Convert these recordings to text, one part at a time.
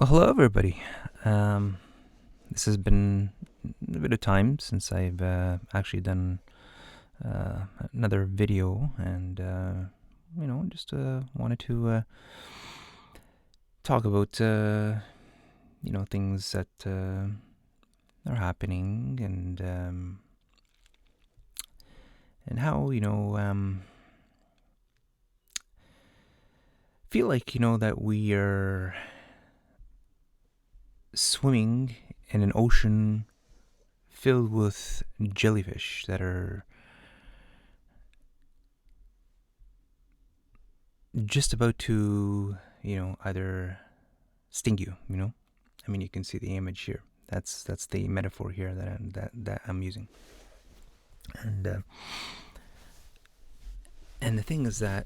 Well, hello everybody. Um, this has been a bit of time since I've actually done another video, and just wanted to talk about things that are happening, and how feel like that we are swimming in an ocean filled with jellyfish that are just about to, either sting you. I mean, you can see the image here. That's the metaphor here that I'm using. And the thing is that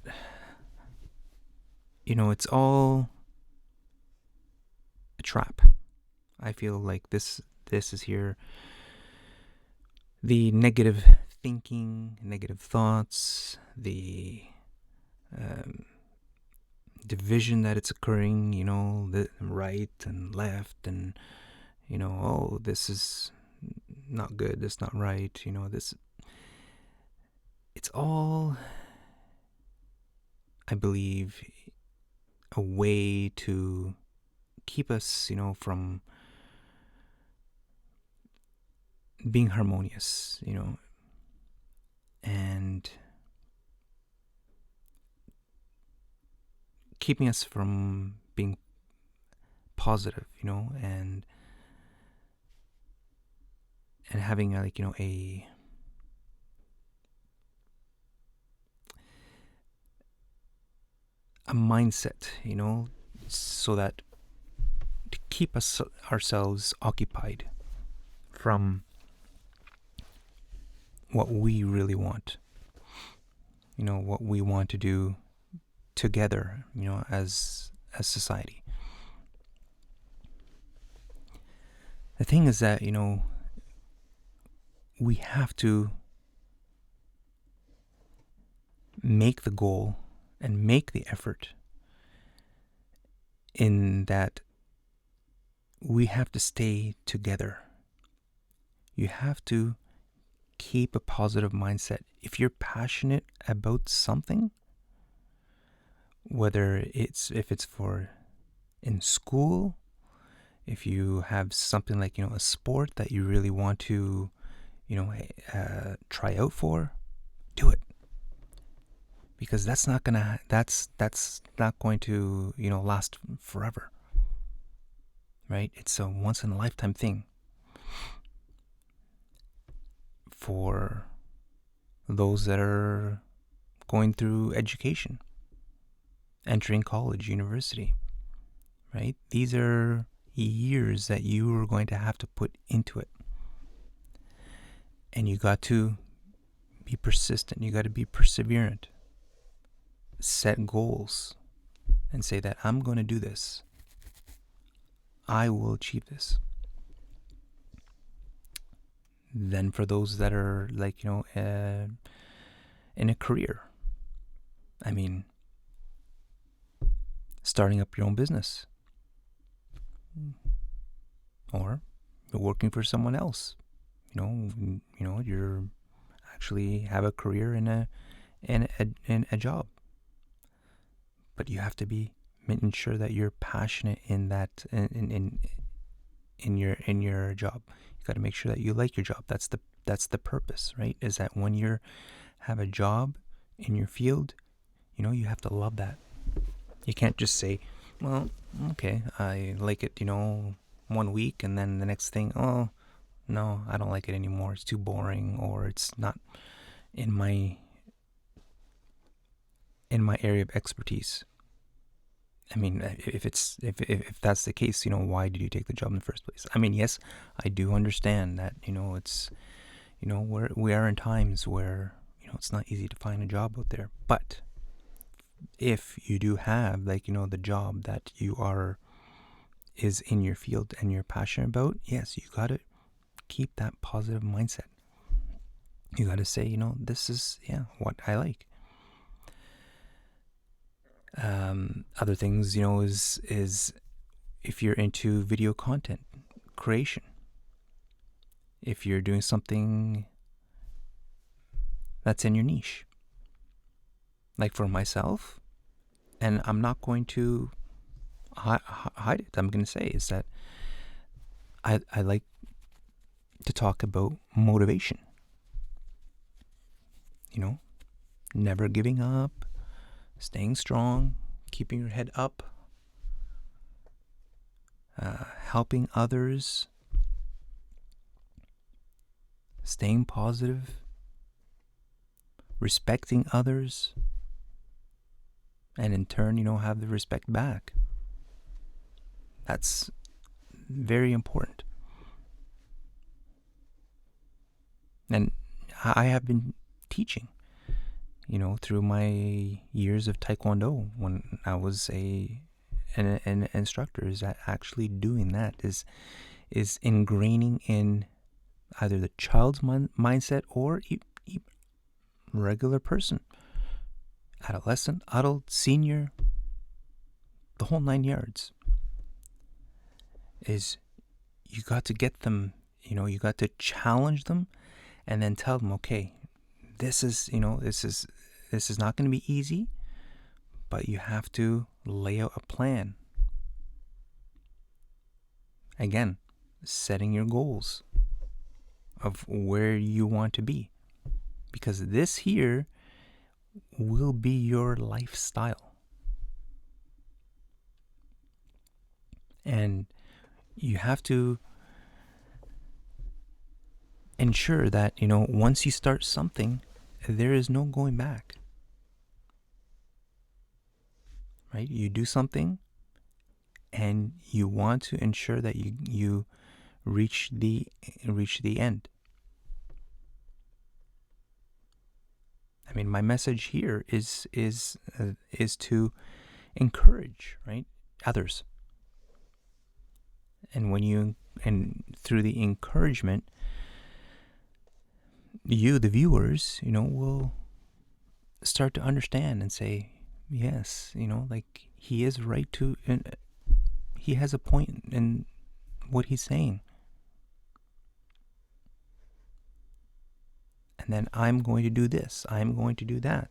it's all a trap. I feel like this is here. The negative thinking, negative thoughts, the division that it's occurring, the right and left, and oh, this is not good, this is not right, this, it's all, I believe, a way to keep us, from being harmonious, and keeping us from being positive, and having a mindset, so that to keep ourselves occupied from what we really want, what we want to do together, as society. The thing is that, we have to make the goal and make the effort in that we have to stay together. You have to keep a positive mindset. If you're passionate about something, whether if it's for in school, if you have something like a sport that you really want to try out for, do it, because that's not going to last forever, right? It's a once in a lifetime thing for those that are going through education, entering college, university, right? These are years that you are going to have to put into it. And you got to be persistent. You got to be perseverant. Set goals and say that I'm going to do this. I will achieve this. Then for those that are in a career, I mean, starting up your own business, or you're working for someone else, you're actually have a career in a job, but you have to be making sure that you're passionate in that in your job. You got to make sure that you like your job. That's the purpose, right? Is that when you have a job in your field, you have to love that. You can't just say, well, okay, I like it, 1 week, and then the next thing, oh, no, I don't like it anymore. It's too boring, or it's not in my area of expertise. I mean, if that's the case, why did you take the job in the first place? I mean, yes, I do understand that, it's, we are in times where, it's not easy to find a job out there. But if you do have the job that is in your field and you're passionate about, yes, you got to keep that positive mindset. You got to say, this is what I like. Other things, is if you're into video content creation, if you're doing something that's in your niche. Like for myself, and I'm not going to hide it, I'm going to say is that I like to talk about motivation. Never giving up, staying strong, keeping your head up, helping others, staying positive, respecting others, and in turn, have the respect back. That's very important. And I have been teaching, through my years of Taekwondo when I was an instructor, is that actually doing that is ingraining in either the child's mindset or regular person, adolescent, adult, senior, the whole 9 yards, is you got to get them, you got to challenge them and then tell them, okay, this is not going to be easy, but you have to lay out a plan. Again, setting your goals of where you want to be, because this here will be your lifestyle. And you have to ensure that, once you start something, there is no going back. Right? You do something and you want to ensure that you reach the end. I mean, my message here is to encourage, right, others. And through the encouragement, you, the viewers, will start to understand and say, yes, like he is right to, and he has a point in what he's saying. And then I'm going to do this, I'm going to do that.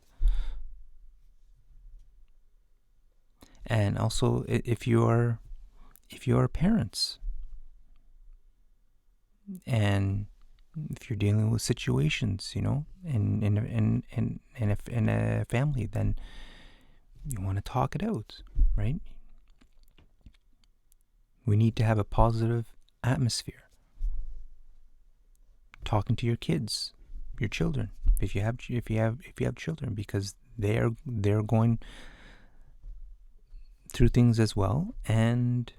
And also, if you are parents, and if you're dealing with situations, in a family, then you want to talk it out, right? We need to have a positive atmosphere. Talking to your kids, your children, if you have children, because they're going through things as well, and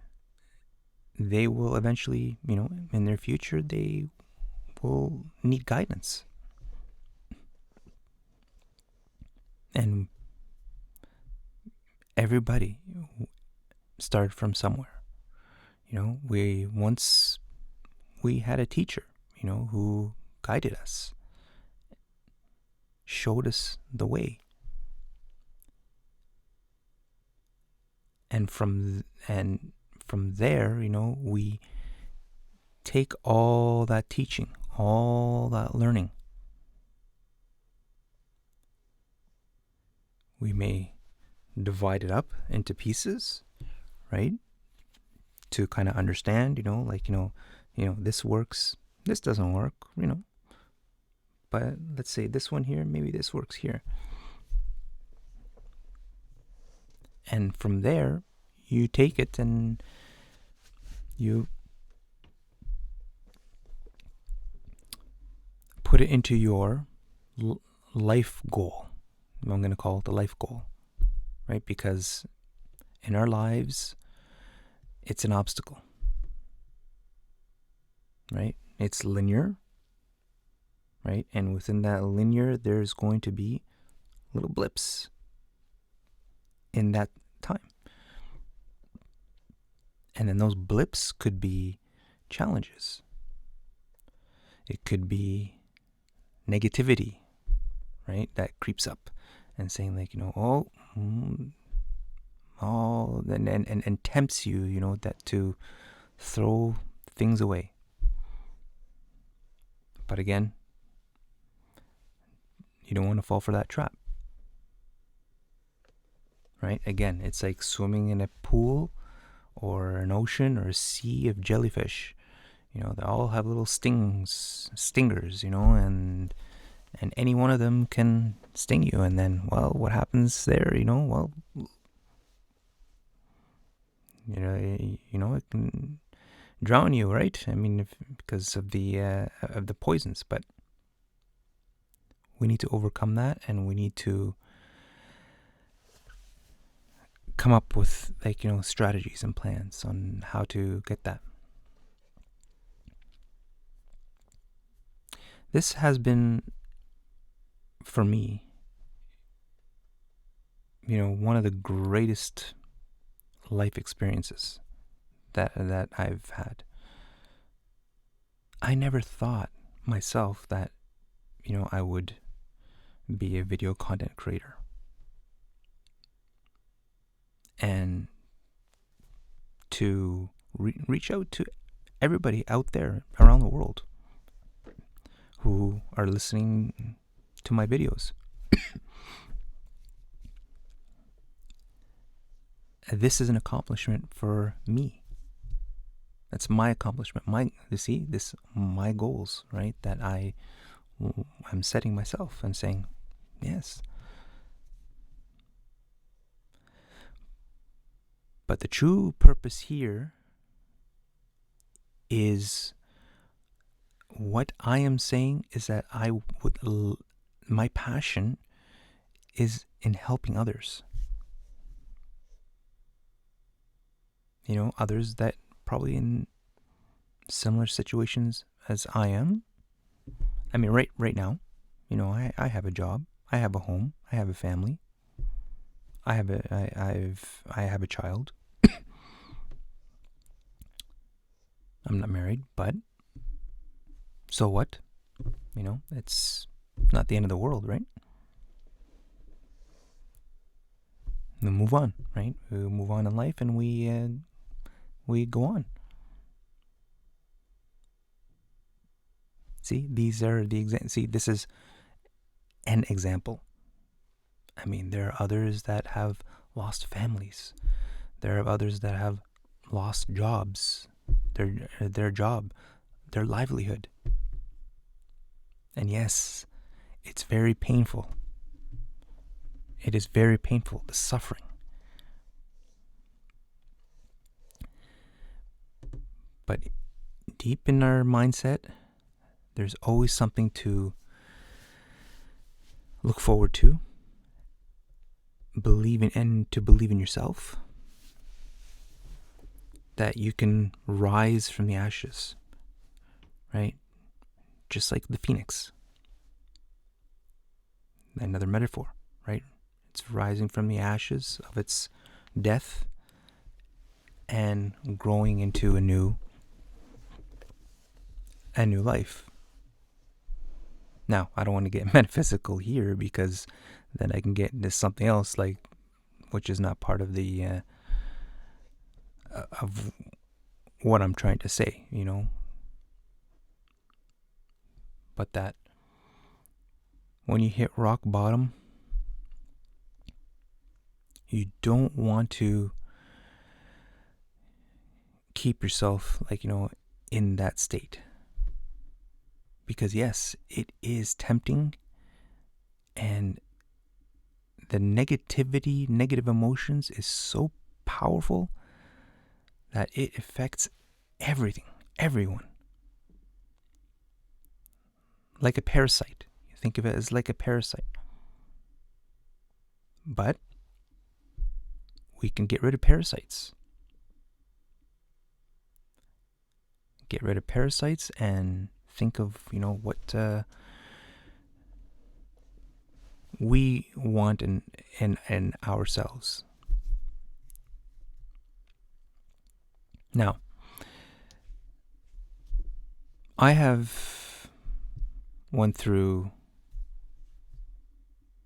they will eventually, in their future, they will need guidance. And everybody started from somewhere. We had a teacher, who guided us, showed us the way. And from there, we take all that teaching, all that learning. We may divide it up into pieces, right? To kind of understand, this works, this doesn't work, but let's say this one here, maybe this works here. And from there, you take it and you put it into your life goal. I'm going to call it the life goal, right? Because in our lives, it's an obstacle, right? It's linear, right? And within that linear, there's going to be little blips in that time. And then those blips could be challenges. It could be negativity, right? That creeps up and saying like, all and tempts you, that to throw things away. But again, you don't want to fall for that trap. Right? Again, it's like swimming in a pool or an ocean or a sea of jellyfish. They all have little stingers, and any one of them can sting you. And then, well, what happens there? Well, it can drown you, right? I mean, because of the poisons. But we need to overcome that, and we need to come up with strategies and plans on how to get that. This has been, for me, one of the greatest life experiences that I've had. I never thought myself that I would be a video content creator and to reach out to everybody out there around the world who are listening to my videos. This is an accomplishment for me. That's my accomplishment. My goals, right? That I'm setting myself and saying, yes. But the true purpose here is, what I am saying is that my passion is in helping others. Others that probably in similar situations as I am. I mean, right now, I have a job, I have a home, I have a family, I have a child. I'm not married, but so what? It's not the end of the world, right? We move on, right? We move on in life, and we go on. See, these are the examples. See, this is an example. I mean, there are others that have lost families. There are others that have lost jobs, their job, their livelihood. And yes, it's very painful. It is very painful, the suffering. But deep in our mindset, there's always something to look forward to, believe in yourself, that you can rise from the ashes, right? Just like the phoenix. Another metaphor, right? It's rising from the ashes of its death and growing into a new life. Now, I don't want to get metaphysical here, because then I can get into something else, which is not part of the of what I'm trying to say, But that when you hit rock bottom, you don't want to keep yourself in that state. Because yes, it is tempting, and the negative emotions is so powerful that it affects everyone. Like a parasite. You think of it as like a parasite. But we can get rid of parasites. Get rid of parasites and think of, what we want in ourselves. Now, I have went through,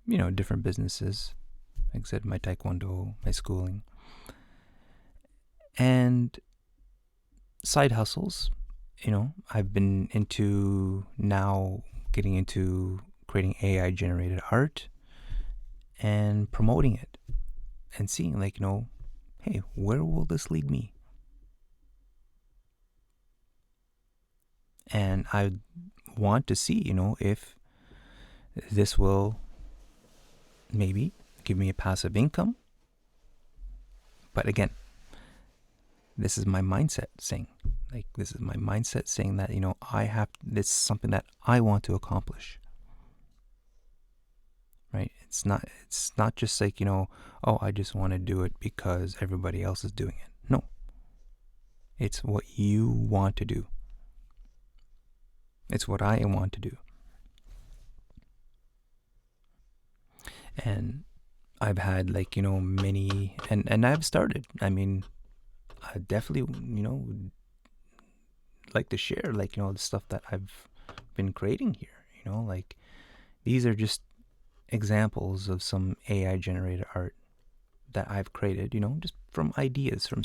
different businesses. Like I said, my taekwondo, my schooling. And side hustles, I've been into now getting into creating AI generated art and promoting it and seeing, like, hey, where will this lead me? And I want to see, if this will maybe give me a passive income. But again, this is my mindset saying, that, this is something that I want to accomplish. Right? It's not just like, oh, I just want to do it because everybody else is doing it. No. It's what you want to do. It's what I want to do. And I've had, like, many, and I've started. I mean, I definitely, like to share, like, the stuff that I've been creating here. Like, these are just examples of some AI generated art that I've created, just from ideas, from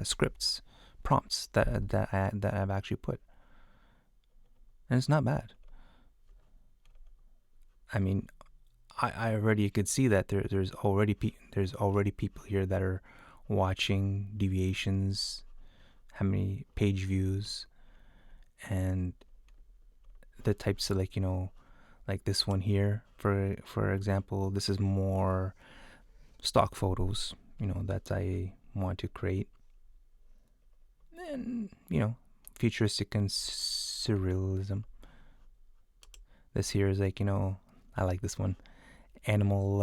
scripts, prompts that I've actually put, and it's not bad. I mean, I already could see that there's already people here that are watching deviations, how many page views, and the types of, like, like this one here, for example. This is more stock photos, that I want to create, and futuristic and surrealism. This here is like, I like this one, animal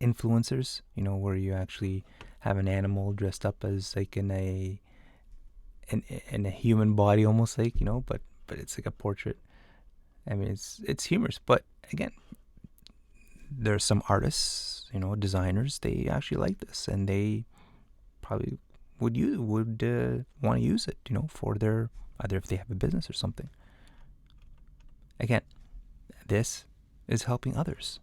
influencers, where you actually have an animal dressed up as, like, in a human body, almost, like, but it's like a portrait. I mean, it's humorous, but again, there's some artists, designers, they actually like this, and they probably would want to use it, for their, either if they have a business or something. Again, this is helping others,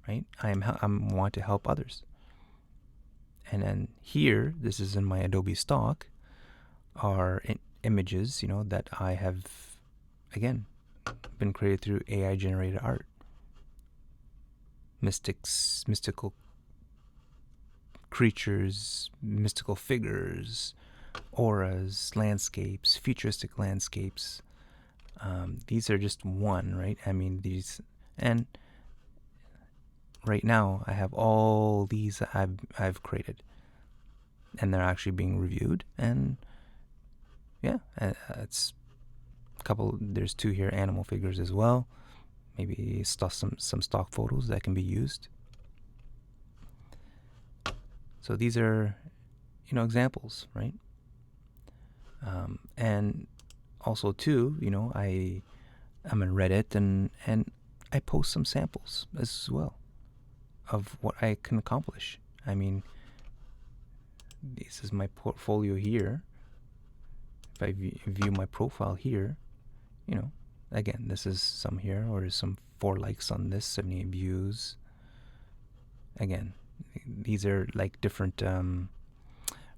right? I want to help others. And then here, this is in my Adobe stock, are images, that I have, again, been created through AI generated art. Mystical creatures, mystical figures, auras, landscapes, futuristic landscapes. These are just one, right? I mean, these, and right now I have all these that I've created, and they're actually being reviewed. And yeah, it's a couple. There's two here, animal figures as well. Maybe some stock photos that can be used. So these are, examples, right? And also too, I'm in Reddit, and I post some samples as well of what I can accomplish. I mean, this is my portfolio here. If I view my profile here, again, this is some here, or there's some 4 likes on this, 78 views. Again, these are like different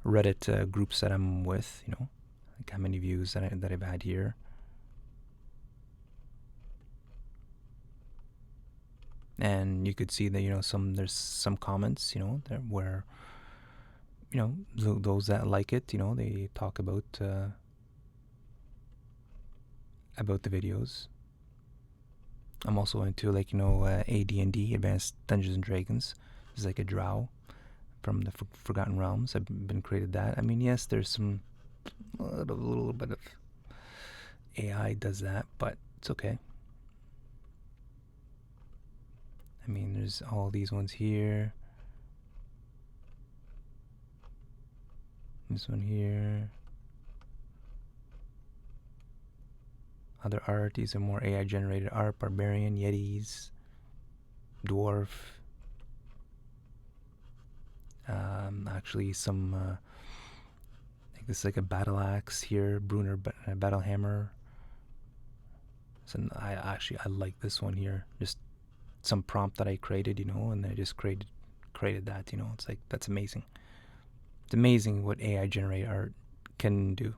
Reddit groups that I'm with, like how many views that I've had here. And you could see that, there's some comments, that where, those that like it, they talk about the videos. I'm also into, like, AD&D, Advanced Dungeons and Dragons. It's like a drow from the Forgotten Realms. I've been created that. I mean, yes, there's a little bit of AI does that, but it's okay. I mean, there's all these ones here. This one here. Other art. These are more AI generated art. Barbarian, Yetis, Dwarf. Actually, some. I think this is like a battle axe here. Brunner battle hammer. So I like this one here. Just some prompt that I created, and I just created that. It's like, that's amazing. It's amazing what AI generated art can do.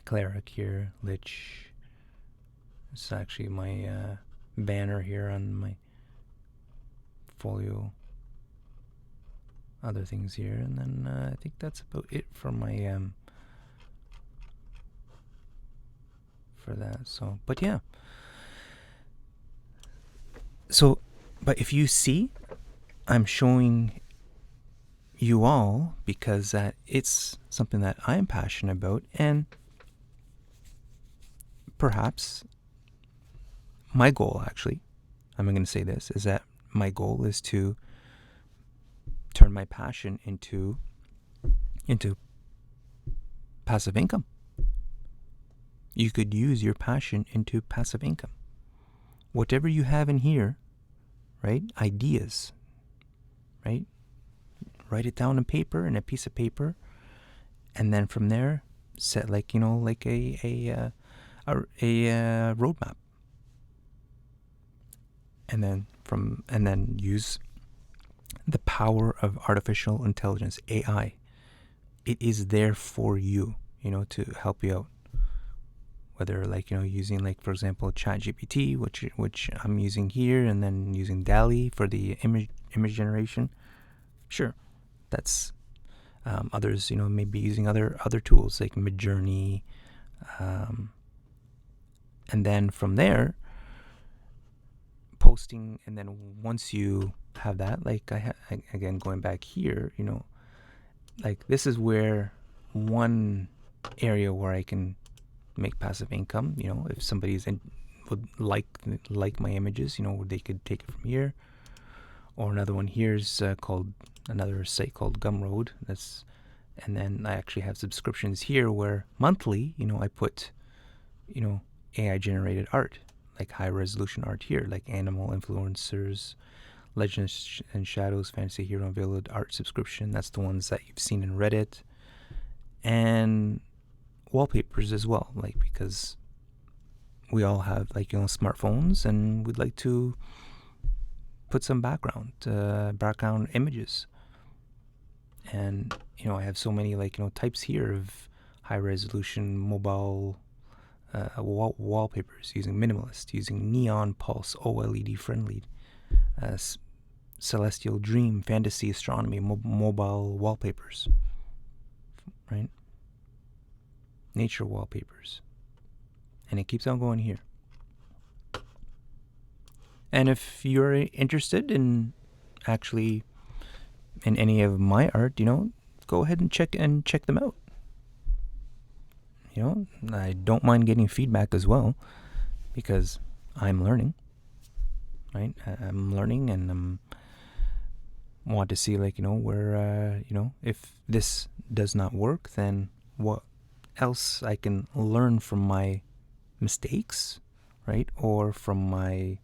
Cleric here, Lich. It's actually my banner here on my folio. Other things here, and then I think that's about it for my for that. So, but yeah. So, but if you see, I'm showing you all because that it's something that I'm passionate about, and perhaps my goal, actually, I'm going to say this, is that my goal is to turn my passion into passive income. You could use your passion into passive income. Whatever you have in here, right? Ideas, right? Write it down on paper, in a piece of paper, and then from there, set like a roadmap, and then use the power of artificial intelligence, AI. It is there for you, to help you out. Whether using for example ChatGPT, which I'm using here, and then using DALL-E for the image generation. Sure, that's others. Maybe using other tools like Midjourney, and then from there, posting. And then once you have that, again going back here, this is where one area where I can make passive income. If somebody's would like my images, they could take it from here. Or another one here's called another site called Gumroad. And then I actually have subscriptions here where monthly, I put, AI generated art, like high resolution art here, like animal influencers, Legends and Shadows, Fantasy Hero Unveiled art subscription. That's the ones that you've seen in Reddit. And wallpapers as well, because we all have smartphones, and we'd like to put some background images. And I have so many types here of high resolution mobile wallpapers, using minimalist, using neon pulse OLED friendly, celestial dream, fantasy, astronomy, mobile wallpapers, right? Nature wallpapers, and it keeps on going here. And if you're interested in actually in any of my art, go ahead and check them out. I don't mind getting feedback as well, because I'm learning, right? I'm learning, and want to see where if this does not work, then what else I can learn from my mistakes, right? Or from my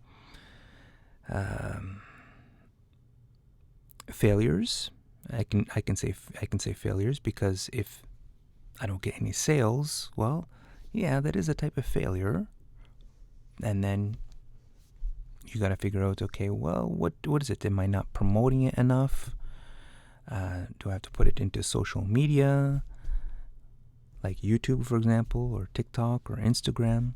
failures. I can say failures, because if I don't get any sales, well, yeah, that is a type of failure. And then you got to figure out, okay, well, what is it? Am I not promoting it enough? Do I have to put it into social media, like YouTube, for example, or TikTok or Instagram?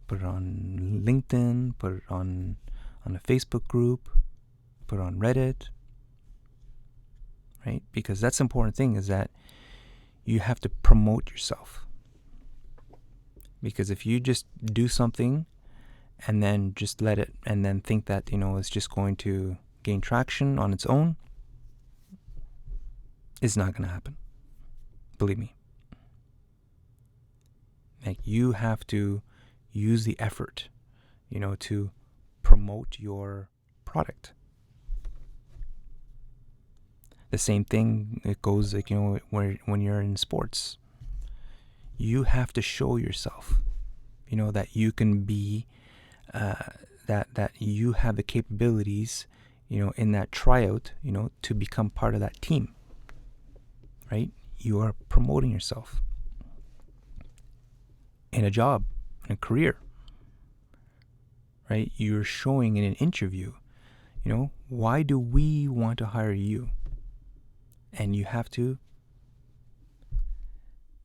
Put it on LinkedIn, put it on a Facebook group, put it on Reddit, right? Because that's the important thing, is that you have to promote yourself. Because if you just do something and then just let it, and then think that, it's just going to gain traction on its own, it's not going to happen. Believe me. You have to use the effort, to promote your product. The same thing, it goes when you're in sports. You have to show yourself, that you can be, that you have the capabilities, in that tryout, to become part of that team, right? You are promoting yourself in a job, in a career, right? You're showing in an interview, why do we want to hire you? And you have to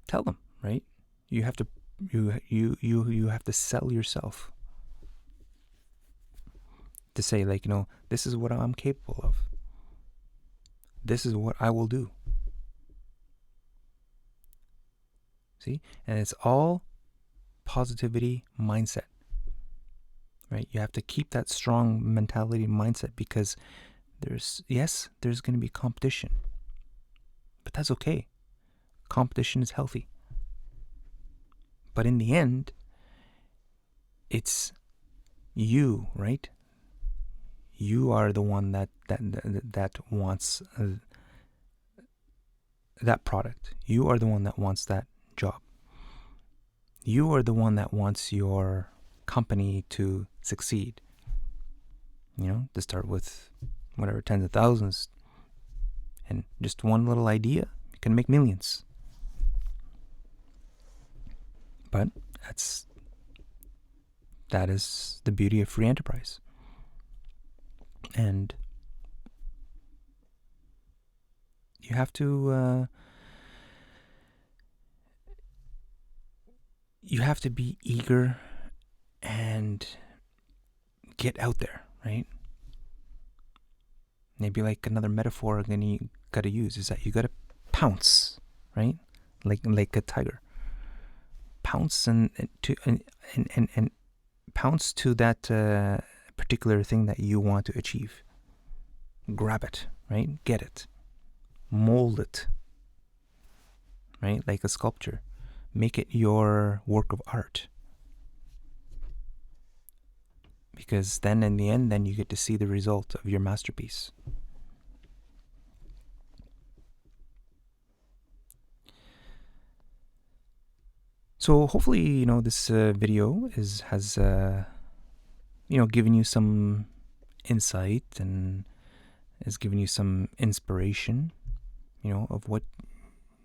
tell them, right? You have to you have to sell yourself to say, like, this is what I'm capable of. This is what I will do. See? And it's all positivity mindset, right? You have to keep that strong mentality mindset, because there's going to be competition, but that's okay. Competition is healthy. But in the end, it's you, right? You are the one that wants that product. You are the one that wants that job. You are the one that wants your company to succeed. To start with whatever, tens of thousands, and just one little idea can make millions. But that is the beauty of free enterprise. And you have to be eager and get out there, right? Maybe like another metaphor you gotta use is that you gotta pounce, right? Like a tiger. Pounce and pounce to that particular thing that you want to achieve. Grab it, right? Get it. Mold it, right? Like a sculpture. Make it your work of art. Because then in the end, then you get to see the result of your masterpiece. So hopefully, this video has given you some insight and has given you some inspiration, of what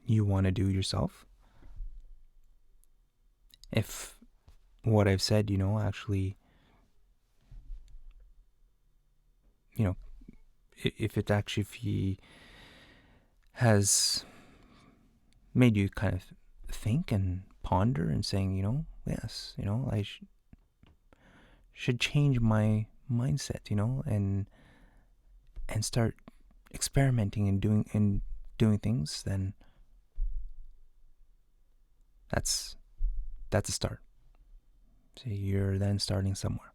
you want to do yourself. If what I've said, actually, if it actually has made you kind of think and ponder and saying, yes, I should change my mindset, and start experimenting and doing things, then that's a start. So you're then starting somewhere.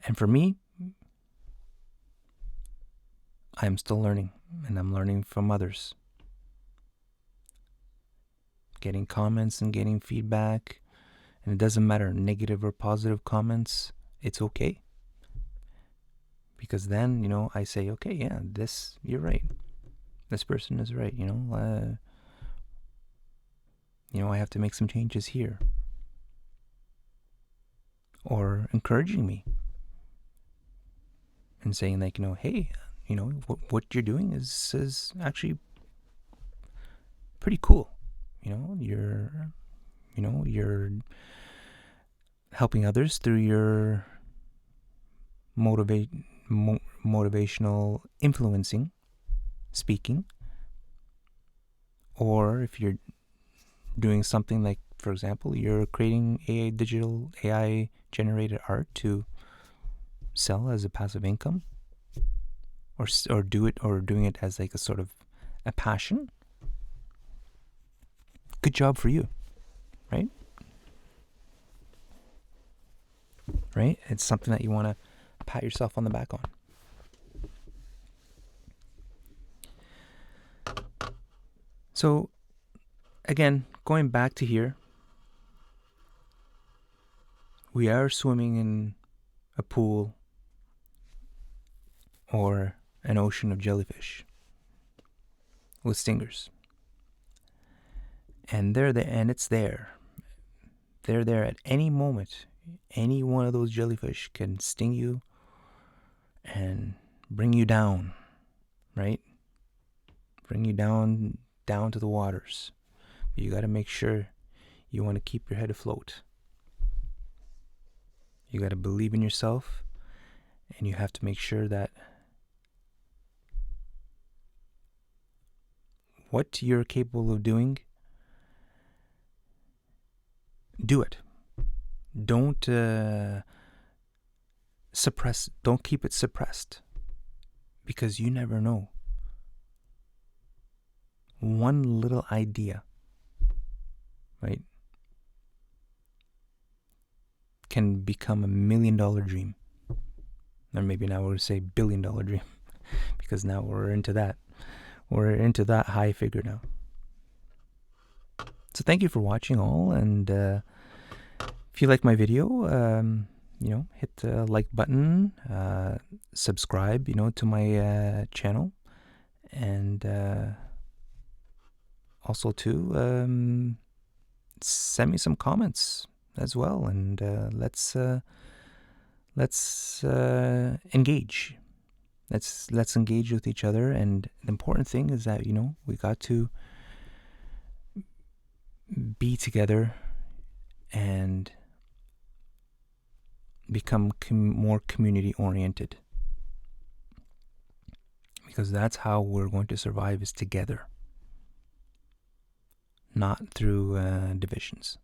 And for me, I'm still learning, and I'm learning from others. Getting comments and getting feedback, and it doesn't matter, negative or positive comments, it's okay. Because then, I say, okay, yeah, you're right. This person is right, I have to make some changes here. Or encouraging me and saying, like, hey, what you're doing is actually pretty cool. You're helping others through your motivational influencing, speaking. Or if you're doing something like, for example, you're creating digital AI generated art to sell as a passive income, or doing it as like a sort of a passion. Good job for you, right? Right? It's something that you want to pat yourself on the back on. So, again, going back to here, we are swimming in a pool or an ocean of jellyfish with stingers. And it's there. They're there at any moment. Any one of those jellyfish can sting you and bring you down, right? Bring you down to the waters. But you got to make sure you want to keep your head afloat. You got to believe in yourself, and you have to make sure that what you're capable of doing, do it. Don't suppress. Don't keep it suppressed, because you never know. One little idea, right, can become $1 million dream. Or maybe now we'll say $1 billion dream, because now we're into that. We're into that high figure now. So thank you for watching all, and if you like my video, hit the like button, subscribe, to my channel, and also too, send me some comments as well, and let's engage. Let's engage with each other. And the important thing is that we got to be together and become more community oriented, because that's how we're going to survive, is together, not through divisions.